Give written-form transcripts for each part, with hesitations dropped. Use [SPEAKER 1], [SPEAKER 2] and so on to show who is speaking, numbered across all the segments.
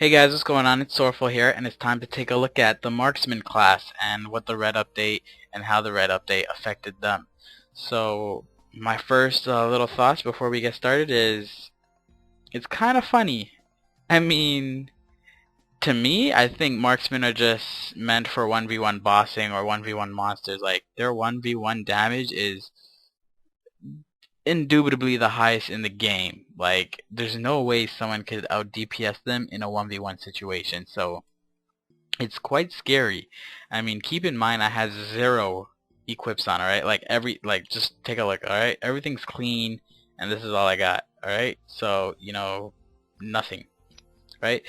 [SPEAKER 1] Hey guys, what's going on? It's Sorful here, and it's time to take a look at the Marksman class and what the red update and how the red update affected them. So, my first little thoughts before we get started is it's kind of funny. I mean, to me, I think Marksmen are just meant for 1v1 bossing or 1v1 monsters. Like, their 1v1 damage is indubitably the highest in the game. Like, there's no way someone could out DPS them in a 1v1 situation. So, it's quite scary. I mean, keep in mind I had 0 equips on, alright? Just take a look, alright? Everything's clean, and this is all I got, alright? So, nothing, right?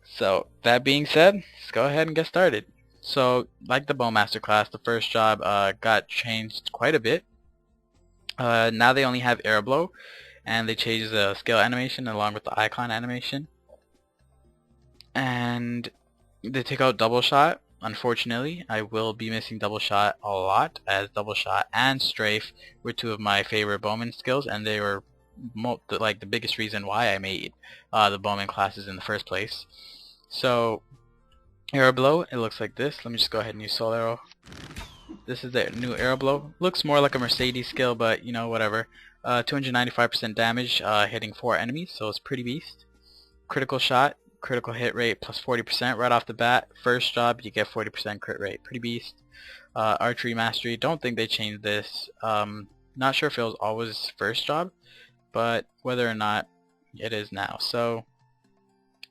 [SPEAKER 1] So, that being said, let's go ahead and get started. So, like the Bowmaster class, the first job got changed quite a bit. Now they only have Air Blow, and they changed the skill animation along with the icon animation. And they take out Double Shot. Unfortunately, I will be missing Double Shot a lot, as Double Shot and Strafe were two of my favorite Bowman skills, and they were the biggest reason why I made the Bowman classes in the first place. So, Arrow Blow, it looks like this. Let me just go ahead and use Soul Arrow. This is the new Arrow Blow. Looks more like a Mercedes skill, but whatever. 295% damage, hitting 4 enemies, so it's pretty beast. Critical Shot, critical hit rate plus 40% right off the bat. First job, you get 40% crit rate. Pretty beast. Archery Mastery, don't think they changed this. Not sure if it was always first job, but whether or not it is now. So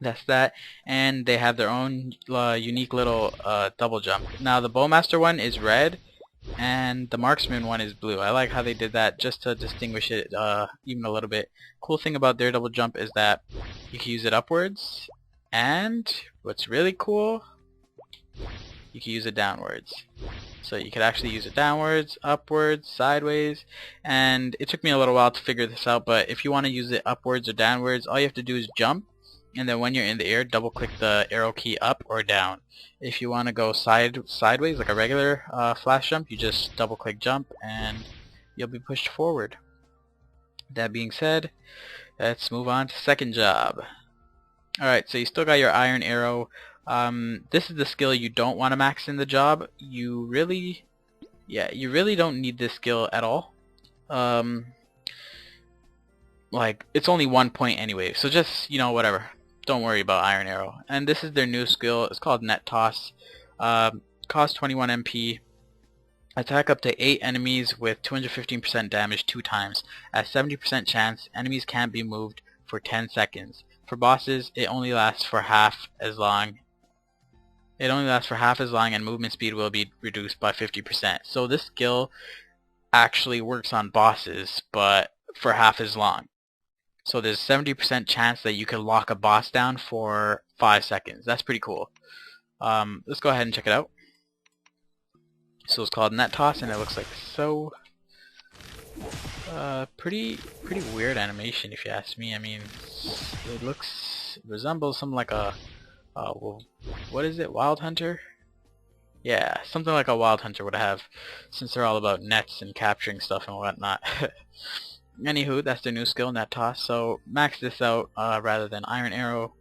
[SPEAKER 1] that's that. And they have their own unique little double jump. Now the Bowmaster one is red, and the Marksman one is blue. I like how they did that just to distinguish it even a little bit. Cool thing about their double jump is that you can use it upwards, and what's really cool, you can use it downwards. So you could actually use it downwards, upwards, sideways, and it took me a little while to figure this out, but if you want to use it upwards or downwards, all you have to do is jump, and then when you're in the air, double click the arrow key up or down. If you want to go sideways like a regular flash jump, you just double click jump and you'll be pushed forward. That being said, let's move on to second job. Alright, so you still got your Iron Arrow. This is the skill you don't want to max in the job. You really don't need this skill at all. Like, it's only 1 point anyway, so just, whatever. Don't worry about Iron Arrow. And this is their new skill. It's called Net Toss. Cost 21 MP. Attack up to 8 enemies with 215% damage 2 times. At 70% chance, enemies can't be moved for 10 seconds. For bosses, it only lasts for half as long. And movement speed will be reduced by 50%. So this skill actually works on bosses, but for half as long. So there's 70% chance that you can lock a boss down for 5 seconds. That's pretty cool. Let's go ahead and check it out. So it's called Net Toss, and it looks like so. Pretty weird animation, if you ask me. I mean, it resembles something like a what is it? Wild Hunter? Yeah, something like a Wild Hunter would have, since they're all about nets and capturing stuff and whatnot. Anywho, that's their new skill, Net Toss. So max this out rather than Iron Arrow.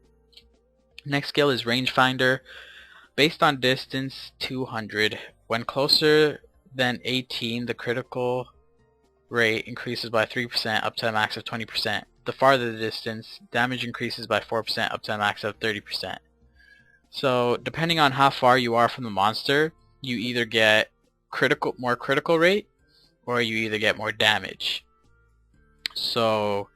[SPEAKER 1] Next skill is Rangefinder. Based on distance, 200. When closer than 18, the critical rate increases by 3% up to a max of 20%. The farther the distance, damage increases by 4% up to a max of 30%. So depending on how far you are from the monster, you either get more critical rate, or you either get more damage. So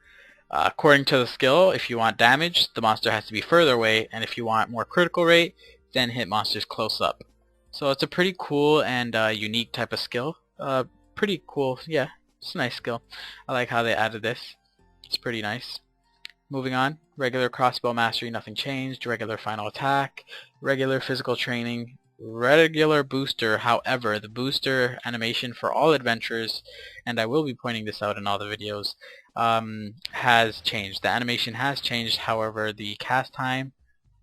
[SPEAKER 1] according to the skill, if you want damage, the monster has to be further away, and if you want more critical rate, then hit monsters close up. So it's a pretty cool and unique type of skill. Pretty cool, yeah, it's a nice skill. I like how they added this. It's pretty nice. Moving on, regular crossbow mastery, nothing changed. Regular final attack, regular physical training, regular booster. However, the booster animation for all adventurers, and I will be pointing this out in all the videos, has changed. The animation has changed. However, the cast time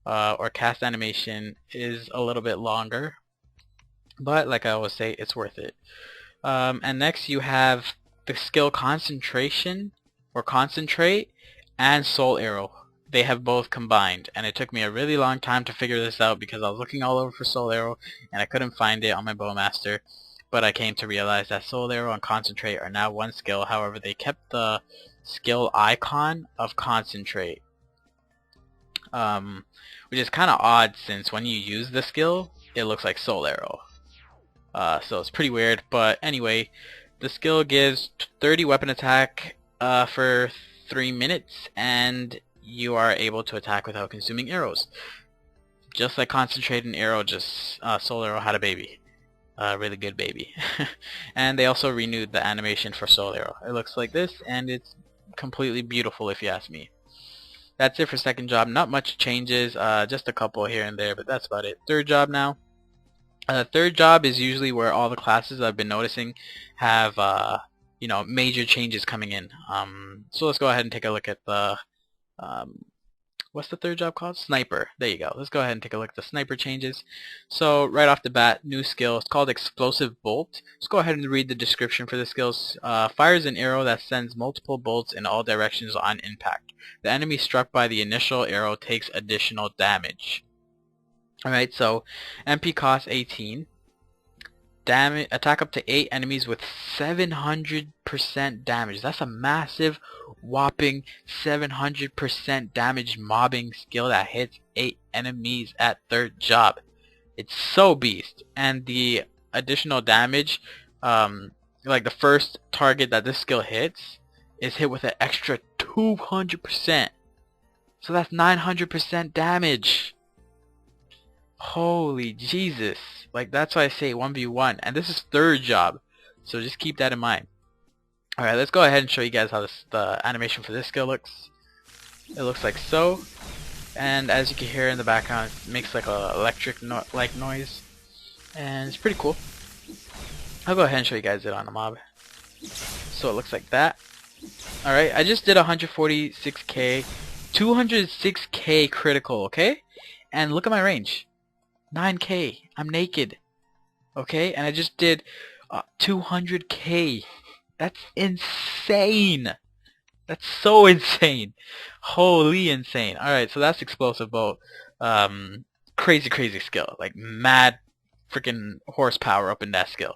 [SPEAKER 1] or cast animation is a little bit longer, but like I always say, it's worth it. And next you have the skill concentration or concentrate and Soul Arrow. they have both combined, and it took me a really long time to figure this out because I was looking all over for Soul Arrow and I couldn't find it on my Bowmaster. But I came to realize that Soul Arrow and Concentrate are now one skill. However, they kept the skill icon of Concentrate, which is kind of odd since when you use the skill, it looks like Soul Arrow. So it's pretty weird. But anyway, the skill gives 30 weapon attack for 3 minutes, and you are able to attack without consuming arrows. Just like Concentrate and Arrow, just Soul Arrow had a baby. A really good baby. And they also renewed the animation for Soul Arrow. It looks like this, and it's completely beautiful if you ask me. That's it for second job. Not much changes, just a couple here and there, but that's about it. Third job now. Third job is usually where all the classes I've been noticing have you know, major changes coming in. So let's go ahead and take a look at the what's the third job called? Sniper. There you go. Let's go ahead and take a look at the sniper changes. So right off the bat, new skill. It's called Explosive Bolt. Let's go ahead and read the description for the skills. Fires an arrow that sends multiple bolts in all directions on impact. The enemy struck by the initial arrow takes additional damage. Alright, so MP cost 18. Damage, attack up to 8 enemies with 700% damage. That's a massive, whopping 700% damage mobbing skill that hits 8 enemies at third job. It's so beast. And the additional damage, like the first target that this skill hits, is hit with an extra 200%. So that's 900% damage. Holy Jesus. Like, that's why I say 1v1. And this is third job. So just keep that in mind. Alright, let's go ahead and show you guys how the animation for this skill looks. It looks like so. And as you can hear in the background, it makes like a electric like noise. And it's pretty cool. I'll go ahead and show you guys it on a mob. So it looks like that. Alright, I just did 146k. 206k critical, okay? And look at my range. 9k. I'm naked. Okay? And I just did 200k. That's insane. That's so insane. Holy insane. Alright, so that's Explosive Bolt. Crazy skill. Like mad freaking horsepower up in that skill.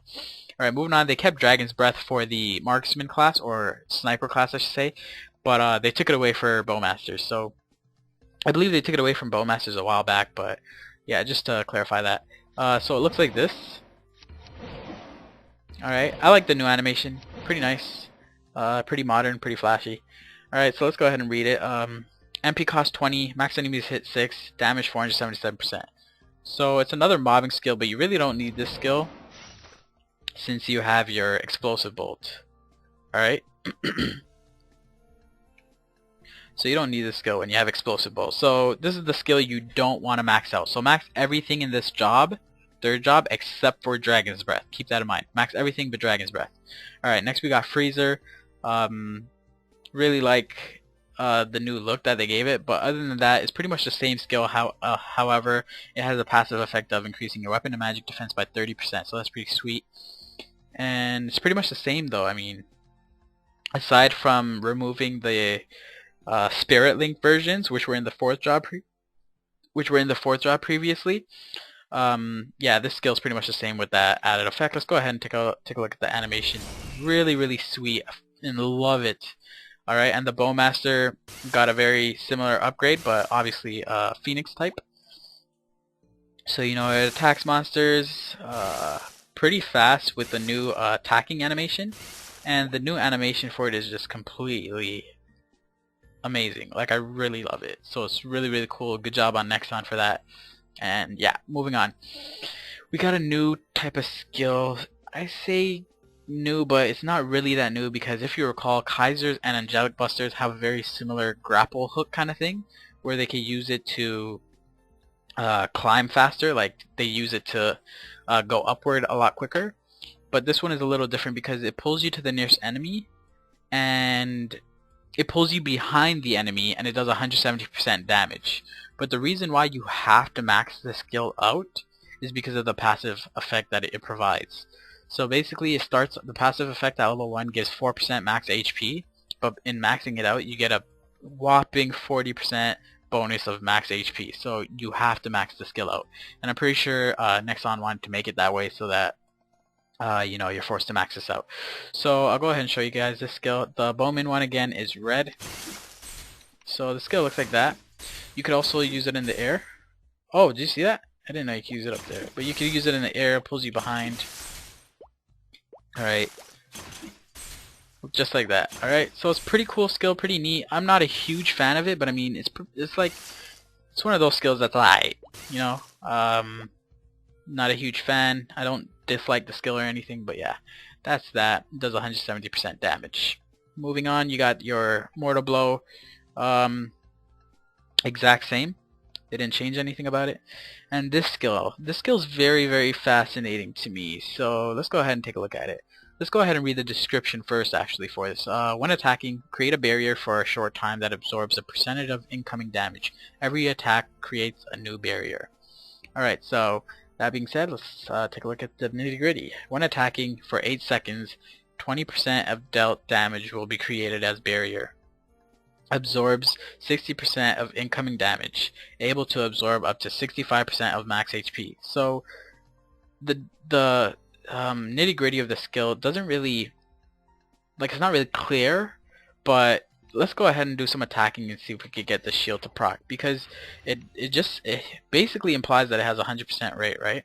[SPEAKER 1] Alright, moving on. They kept Dragon's Breath for the Marksman class, or Sniper class I should say. But they took it away for Bowmasters. So I believe they took it away from Bowmasters a while back, but yeah, just to clarify that. So it looks like this. Alright, I like the new animation. Pretty nice. Pretty modern, pretty flashy. Alright, so let's go ahead and read it. MP cost 20, max enemies hit 6, damage 477%. So it's another mobbing skill, but you really don't need this skill since you have your Explosive Bolt. Alright? So you don't need this skill when you have Explosive Bolt. So this is the skill you don't want to max out. So max everything in this job, third job, except for Dragon's Breath. Keep that in mind. Max everything but Dragon's Breath. Alright, next we got Freezer. Really like the new look that they gave it, but other than that, it's pretty much the same skill. However, it has a passive effect of increasing your weapon and magic defense by 30%, so that's pretty sweet. And it's pretty much the same though. I mean, aside from removing the Spirit Link versions, which were in the fourth job previously. Yeah, this skill is pretty much the same with that added effect. Let's go ahead and take a look at the animation. Really sweet, and love it. All right, and the Bowmaster got a very similar upgrade, but obviously Phoenix type. So you know, it attacks monsters pretty fast with the new attacking animation, and the new animation for it is just completely amazing. Like, I really love it. So it's really cool. Good job on Nexon for that. And yeah, moving on. We got a new type of skill. I say new, but it's not really that new, because if you recall, Kaisers and Angelic Busters have a very similar grapple hook kind of thing, where they can use it to climb faster. Like, they use it to go upward a lot quicker. But this one is a little different because it pulls you to the nearest enemy, and it pulls you behind the enemy, and it does 170% damage. But the reason why you have to max the skill out is because of the passive effect that it provides. So basically, it starts, the passive effect at level 1 gives 4% max HP, but in maxing it out, you get a whopping 40% bonus of max HP. So you have to max the skill out. And I'm pretty sure Nexon wanted to make it that way so that you know, you're forced to max this out. So I'll go ahead and show you guys this skill. The Bowman one again is red. So the skill looks like that. You could also use it in the air. Oh, did you see that? I didn't know you could use it up there. But you can use it in the air, pulls you behind. Alright. Just like that. Alright, so it's pretty cool skill, pretty neat. I'm not a huge fan of it, but I mean, it's like, it's one of those skills that's alright, you know? Not a huge fan. I don't dislike the skill or anything, but yeah, that's that. It does 170% damage. Moving on, you got your Mortal Blow. Exact same. They didn't change anything about it. And this skill's very, very fascinating to me. So let's go ahead and take a look at it. Let's go ahead and read the description first, actually, for this. When attacking, create a barrier for a short time that absorbs a percentage of incoming damage. Every attack creates a new barrier. Alright, so that being said, let's take a look at the nitty-gritty. When attacking for 8 seconds, 20% of dealt damage will be created as barrier. Absorbs 60% of incoming damage. Able to absorb up to 65% of max HP. So the nitty-gritty of the skill doesn't really, like, it's not really clear, but let's go ahead and do some attacking and see if we can get the shield to proc, because it basically implies that it has a 100% rate, right?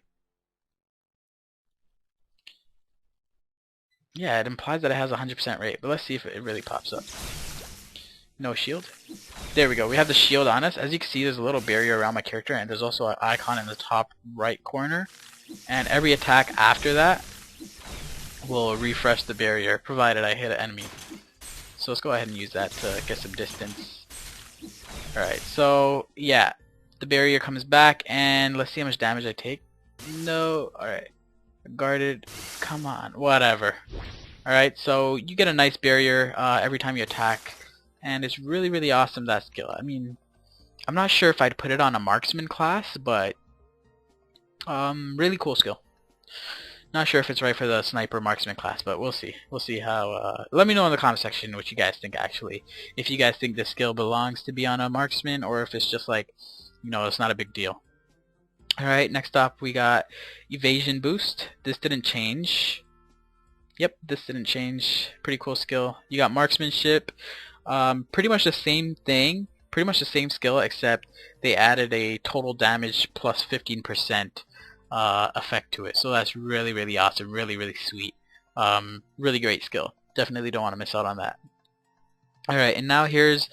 [SPEAKER 1] Yeah, it implies that it has a 100% rate, but let's see if it really pops up. No shield. There we go. We have the shield on us. As you can see, there's a little barrier around my character, and there's also an icon in the top right corner. And every attack after that will refresh the barrier, provided I hit an enemy. So let's go ahead and use that to get some distance. Alright, so yeah, the barrier comes back, and let's see how much damage I take. No, alright. Guarded, come on, whatever. Alright, so you get a nice barrier every time you attack, and it's really, really awesome, that skill. I mean, I'm not sure if I'd put it on a Marksman class, but really cool skill. Not sure if it's right for the Sniper Marksman class, but we'll see. We'll see how, let me know in the comment section what you guys think, actually. If you guys think this skill belongs to be on a Marksman, or if it's just like, you know, it's not a big deal. Alright, next up we got Evasion Boost. This didn't change. Yep, this didn't change. Pretty cool skill. You got Marksmanship. Pretty much the same thing. Pretty much the same skill, except they added a total damage plus 15% effect to it. So that's really, really awesome. Really, really sweet. Really great skill. Definitely don't want to miss out on that. Alright, and now here's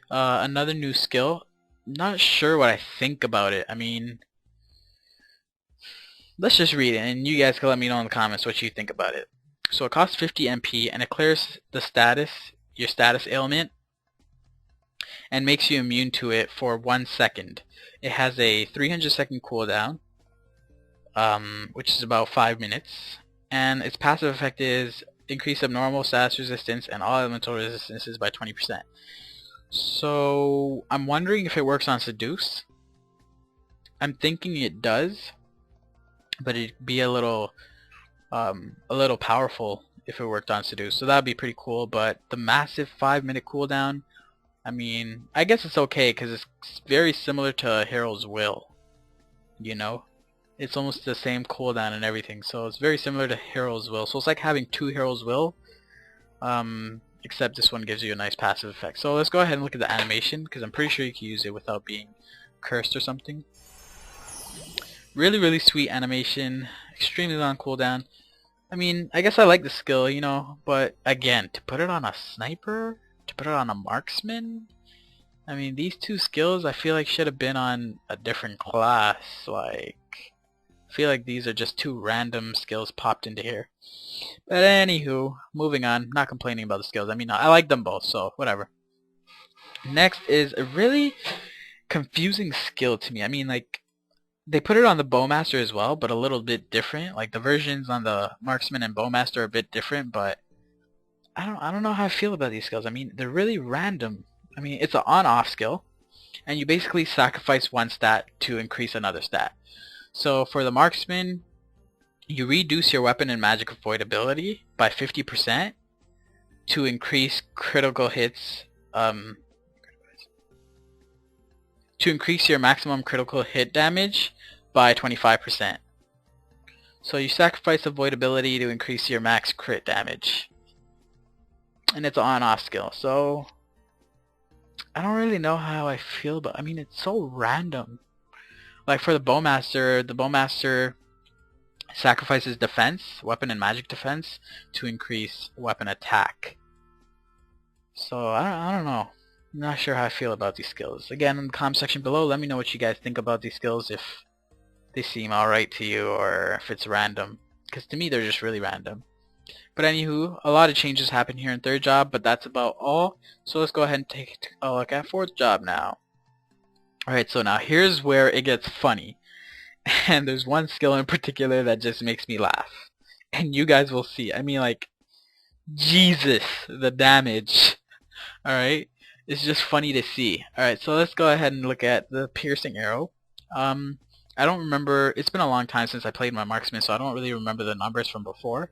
[SPEAKER 1] another new skill. Not sure what I think about it. I mean, let's just read it, and you guys can let me know in the comments what you think about it. So it costs 50 MP, and it clears the status, your status ailment, and makes you immune to it for 1 second. It has a 300-second cooldown, which is about 5 minutes, and its passive effect is increase of normal status resistance and all elemental resistances by 20%. So I'm wondering if it works on Seduce. I'm thinking it does, but it'd be a little powerful if it worked on Seduce. So that'd be pretty cool. But the massive 5-minute cooldown, I mean, I guess it's okay because it's very similar to Hero's Will. You know, it's almost the same cooldown and everything. So it's very similar to Hero's Will. So it's like having 2 Hero's Will, except this one gives you a nice passive effect. So let's go ahead and look at the animation, because I'm pretty sure you can use it without being cursed or something. Really, really sweet animation. Extremely long cooldown. I mean, I guess I like the skill, you know, but again, to put it on a sniper, to put it on a marksman, I mean, these two skills I feel like should have been on a different class. Like, I feel like these are just 2 random skills popped into here. But anywho, moving on. Not complaining about the skills. I mean, I like them both, so whatever. Next is a really confusing skill to me. I mean, like, they put it on the Bowmaster as well, but a little bit different. Like, the versions on the Marksman and Bowmaster are a bit different, but I don't know how I feel about these skills. I mean, they're really random. I mean, it's an on-off skill, and you basically sacrifice 1 stat to increase another stat. So for the Marksman, you reduce your weapon and magic avoidability by 50% to increase critical hits. to increase your maximum critical hit damage by 25%. So you sacrifice avoidability to increase your max crit damage. And it's an on-off skill, so I don't really know how I feel about. I mean, it's so random. Like for the Bowmaster sacrifices defense, weapon and magic defense, to increase weapon attack. So I don't know. I'm not sure how I feel about these skills. Again, in the comment section below, let me know what you guys think about these skills, if they seem alright to you or if it's random. Because to me, they're just really random. But anywho, a lot of changes happen here in third job, but that's about all. So let's go ahead and take a look at fourth job now. Alright, so now here's where it gets funny. And there's one skill in particular that just makes me laugh. And you guys will see. I mean, like, Jesus, the damage. Alright, it's just funny to see. Alright, so let's go ahead and look at the piercing arrow. I don't remember, it's been a long time since I played my Marksman, so I don't really remember the numbers from before.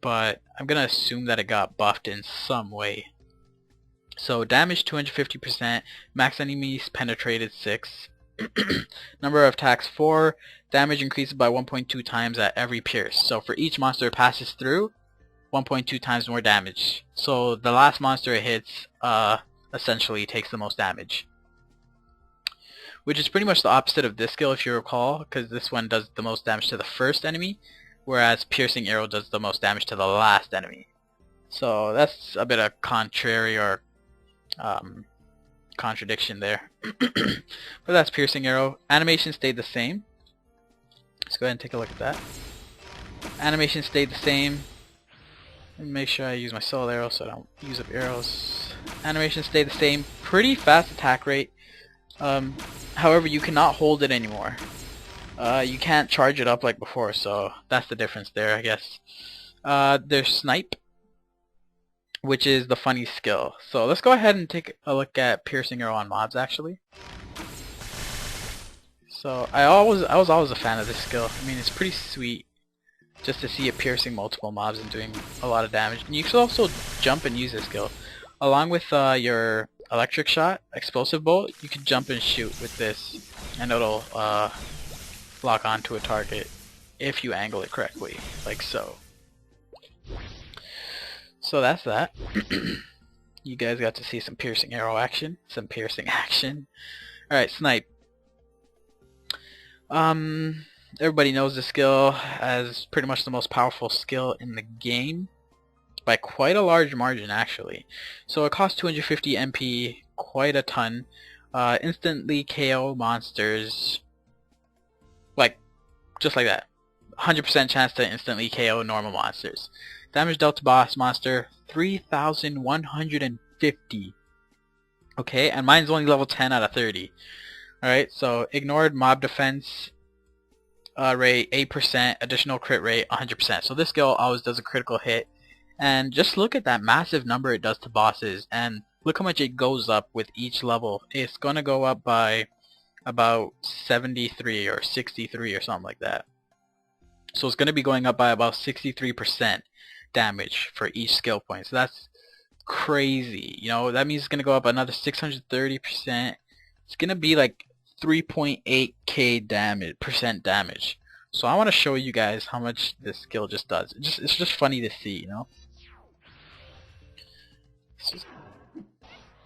[SPEAKER 1] But I'm gonna assume that it got buffed in some way. So damage 250%, max enemies penetrated 6, number of attacks 4, damage increases by 1.2 times at every pierce. So for each monster it passes through, 1.2 times more damage. So the last monster it hits essentially takes the most damage. Which is pretty much the opposite of this skill if you recall, because this one does the most damage to the first enemy, whereas piercing arrow does the most damage to the last enemy. So that's a bit of contrary or contradiction there. But that's piercing arrow. Animation stayed the same. Let's go ahead and take a look at that. Animation stayed the same. Let me make sure I use my soul arrow so I don't use up arrows. Animation stayed the same. Pretty fast attack rate. However, you cannot hold it anymore. You can't charge it up like before, so that's the difference there, I guess. There's Snipe, which is the funny skill. So let's go ahead and take a look at piercing arrow on mobs, actually. So I was always a fan of this skill. I mean, it's pretty sweet just to see it piercing multiple mobs and doing a lot of damage. And you can also jump and use this skill. Along with your electric shot, explosive bolt, you can jump and shoot with this, and it'll lock onto a target if you angle it correctly, like so. So that's that. You guys got to see some piercing arrow action, some piercing action. Alright, Snipe. Everybody knows this skill as pretty much the most powerful skill in the game, by quite a large margin actually. So it costs 250 MP, quite a ton. Instantly KO monsters, like just like that. 100% chance to instantly KO normal monsters. Damage dealt to boss monster 3,150. Okay, and mine's only level 10 out of 30. Alright, so ignored mob defense rate 8%, additional crit rate 100%. So this skill always does a critical hit. And just look at that massive number it does to bosses, and look how much it goes up with each level. It's going to go up by about 73 or 63 or something like that. So it's going to be going up by about 63% damage for each skill point. So that's crazy. You know, that means it's going to go up another 630%. It's going to be like 3.8k damage. So I want to show you guys how much this skill just does. It's just funny to see, you know.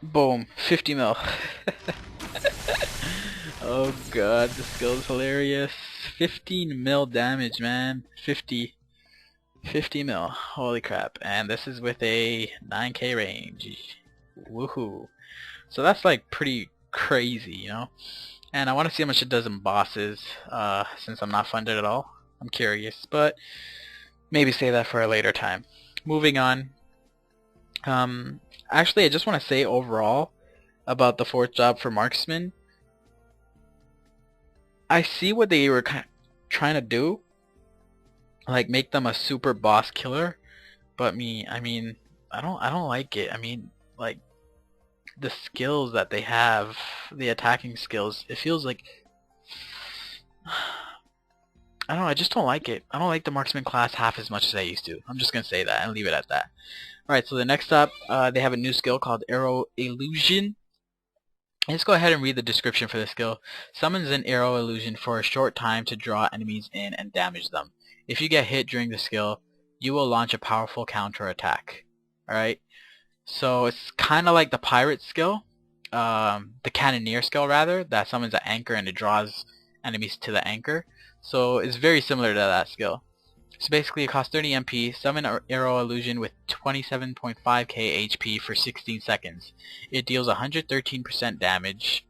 [SPEAKER 1] Boom, 50 mil. Oh god, this skill is hilarious. 15 mil damage, man. 50 mil. Holy crap. And this is with a 9k range. Woohoo. So that's like pretty crazy, you know. And I want to see how much it does in bosses, since I'm not funded at all. I'm curious, but maybe save that for a later time. Moving on. Actually, I just want to say overall about the fourth job for Marksman. I see what they were trying to do, like make them a super boss killer, but I mean, I don't like it. I mean, like, the skills that they have, the attacking skills, it feels like, I don't know, I just don't like it. I don't like the Marksman class half as much as I used to. I'm just gonna say that and leave it at that. Alright, so the next up, they have a new skill called Arrow Illusion. Let's go ahead and read the description for the skill. Summons an arrow illusion for a short time to draw enemies in and damage them. If you get hit during the skill, you will launch a powerful counter attack. Alright, so it's kind of like the pirate skill, the cannoneer skill rather, that summons an anchor and it draws enemies to the anchor. So it's very similar to that skill. So basically it costs 30 MP, summon an arrow illusion with 27.5k HP for 16 seconds. It deals 113% damage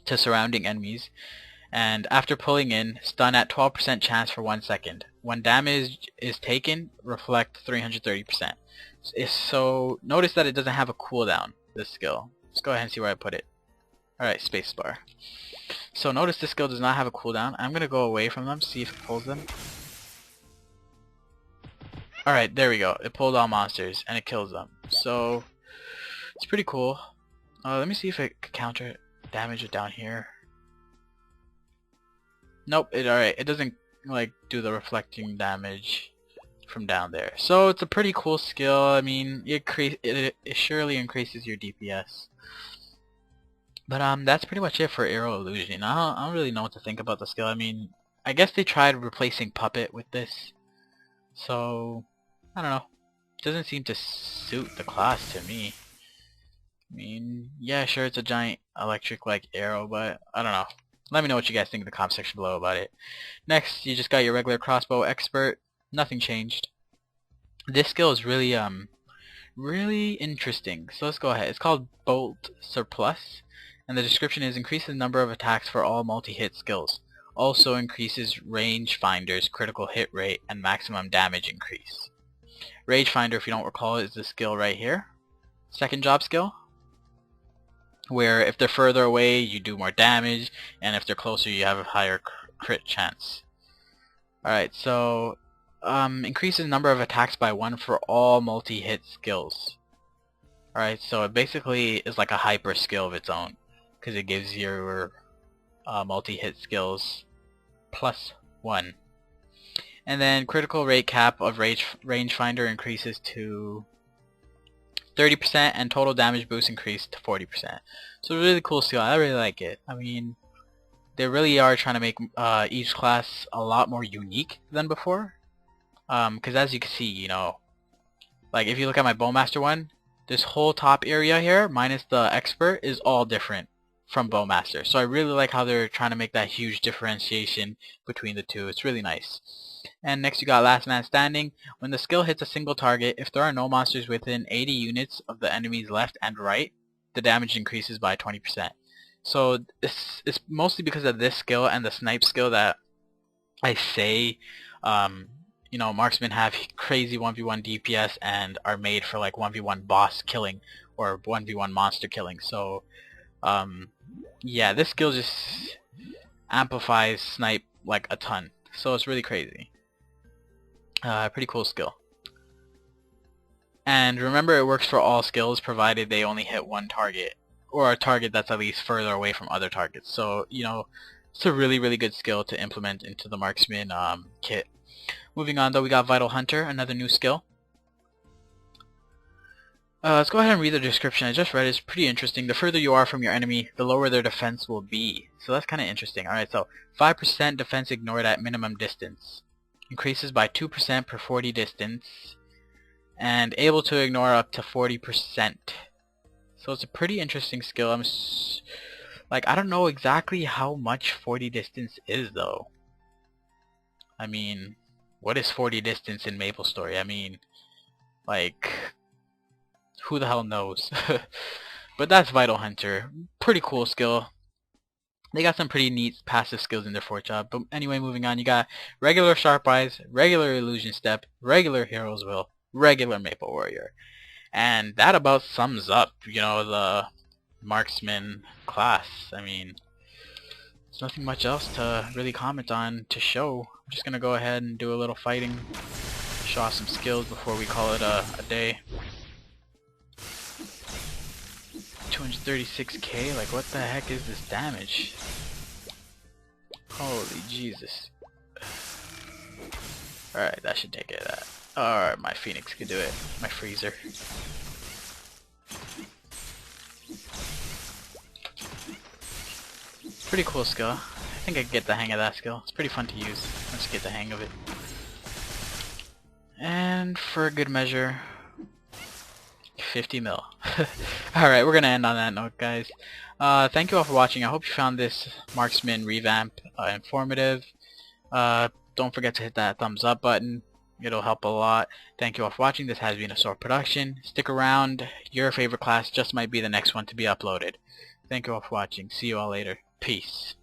[SPEAKER 1] to surrounding enemies, and after pulling in, stun at 12% chance for 1 second. When damage is taken, reflect 330%. So notice that it doesn't have a cooldown, this skill. Let's go ahead and see where I put it. Alright, spacebar. So notice this skill does not have a cooldown. I'm going to go away from them, see if it pulls them. Alright, there we go. It pulled all monsters, and it kills them. So, it's pretty cool. Let me see if it can counter damage it down here. Nope, alright, it doesn't like do the reflecting damage from down there. So it's a pretty cool skill. I mean, it surely increases your DPS. But that's pretty much it for Arrow Illusion. I don't really know what to think about the skill. I mean, I guess they tried replacing Puppet with this. So, I don't know. It doesn't seem to suit the class to me. I mean, yeah, sure, it's a giant electric like arrow, but I don't know. Let me know what you guys think in the comment section below about it. Next, you just got your regular crossbow expert. Nothing changed. This skill is really really interesting. So let's go ahead. It's called Bolt Surplus, and the description is increases the number of attacks for all multi-hit skills. Also increases range finder's critical hit rate and maximum damage increase. Rage Finder, if you don't recall, is the skill right here. Second job skill, where if they're further away you do more damage, and if they're closer you have a higher crit chance. Alright, so increases number of attacks by 1 for all multi-hit skills. Alright, so it basically is like a hyper skill of its own, because it gives your multi-hit skills +1. And then critical rate cap of rangefinder increases to 30%, and total damage boost increased to 40%. So really cool skill. I really like it. I mean, they really are trying to make each class a lot more unique than before. Because as you can see, you know, like if you look at my Bowmaster one, this whole top area here, minus the expert, is all different from Bowmaster. So I really like how they're trying to make that huge differentiation between the two. It's really nice. And next you got Last Man Standing. When the skill hits a single target, if there are no monsters within 80 units of the enemy's left and right, the damage increases by 20%. So it's mostly because of this skill and the snipe skill that I say, you know, marksmen have crazy 1v1 DPS and are made for like 1v1 boss killing or 1v1 monster killing. So yeah, this skill just amplifies snipe like a ton. So it's really crazy. Pretty cool skill. And remember, it works for all skills provided they only hit one target, or a target that's at least further away from other targets. So, you know, it's a really, really good skill to implement into the marksman kit. Moving on though, we got Vital Hunter, another new skill. Let's go ahead and read the description. I just read it. It's pretty interesting. The further you are from your enemy, the lower their defense will be. So that's kind of interesting. Alright, so 5% defense ignored at minimum distance. Increases by 2% per 40 distance. And able to ignore up to 40%. So it's a pretty interesting skill. I don't know exactly how much 40 distance is though. I mean, what is 40 distance in MapleStory? I mean, like, who the hell knows? But that's Vital Hunter. Pretty cool skill. They got some pretty neat passive skills in their fourth job. But anyway, moving on, you got regular Sharp Eyes, regular Illusion Step, regular Hero's Will, regular Maple Warrior. And that about sums up, you know, the marksman class. I mean, there's nothing much else to really comment on to show. I'm just gonna go ahead and do a little fighting, show off some skills before we call it a day. 236k, like what the heck is this damage? Holy Jesus. Alright, that should take care of that. Alright, my Phoenix can do it. My Freezer. Pretty cool skill. I think I can get the hang of that skill. It's pretty fun to use once you get the hang of it. And for a good measure, 50 mil. Alright, we're gonna end on that note, guys. Thank you all for watching. I hope you found this Marksman revamp informative. Don't forget to hit that thumbs up button. It'll help a lot. Thank you all for watching. This has been a Sword production. Stick around. Your favorite class just might be the next one to be uploaded. Thank you all for watching. See you all later. Peace.